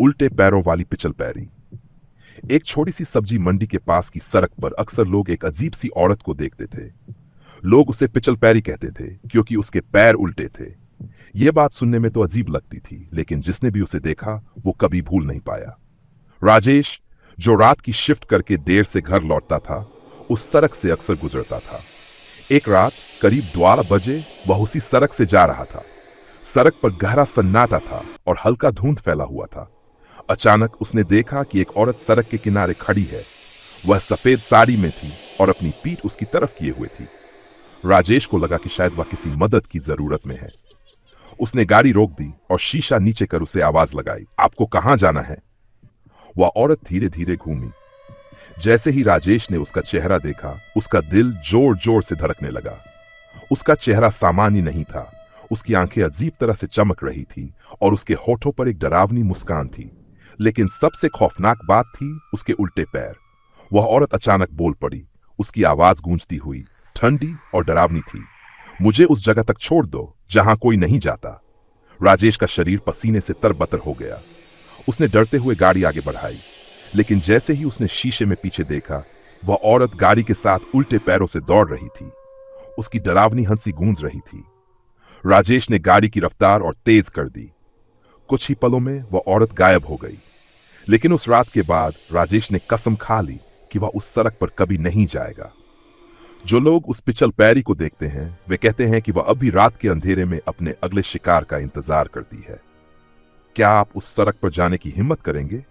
उल्टे पैरों वाली पिचल पैरी। एक छोटी सी सब्जी मंडी के पास की सड़क पर अक्सर लोग एक अजीब सी औरत को देखते थे। लोग उसे पिचल पैरी कहते थे क्योंकि उसके पैर उल्टे थे। यह बात सुनने में तो अजीब लगती थी, लेकिन जिसने भी उसे देखा वो कभी भूल नहीं पाया। राजेश, जो रात की शिफ्ट करके देर से घर लौटता था, उस सड़क से अक्सर गुजरता था। एक रात करीब 12 बजे वह उसी सड़क से जा रहा था। सड़क पर गहरा सन्नाटा था और हल्का धुंध फैला हुआ था। अचानक उसने देखा कि एक औरत सड़क के किनारे खड़ी है। वह सफेद साड़ी में थी और अपनी पीठ उसकी तरफ किए हुए थी। राजेश को लगा कि शायद वह किसी मदद की जरूरत में है। उसने गाड़ी रोक दी और शीशा नीचे कर उसे आवाज लगाई, आपको कहां जाना है? वह औरत धीरे धीरे घूमी। जैसे ही राजेश ने उसका चेहरा देखा, उसका दिल जोर जोर से धड़कने लगा। उसका चेहरा सामान्य नहीं था। उसकी आंखें अजीब तरह से चमक रही थी और उसके होठों पर एक डरावनी मुस्कान थी। लेकिन सबसे खौफनाक बात थी उसके उल्टे पैर। वह औरत अचानक बोल पड़ी। उसकी आवाज गूंजती हुई, ठंडी और डरावनी थी, मुझे उस जगह तक छोड़ दो जहां कोई नहीं जाता। राजेश का शरीर पसीने से तरबतर हो गया। उसने डरते हुए गाड़ी आगे बढ़ाई, लेकिन जैसे ही उसने शीशे में पीछे देखा, वह औरत गाड़ी के साथ उल्टे पैरों से दौड़ रही थी। उसकी डरावनी हंसी गूंज रही थी। राजेश ने गाड़ी की रफ्तार और तेज कर दी। कुछ ही पलों में वह औरत गायब हो गई। लेकिन उस रात के बाद राजेश ने कसम खा ली कि वह उस सड़क पर कभी नहीं जाएगा। जो लोग उस पिचल पैरी को देखते हैं, वे कहते हैं कि वह अभी रात के अंधेरे में अपने अगले शिकार का इंतजार करती है। क्या आप उस सड़क पर जाने की हिम्मत करेंगे?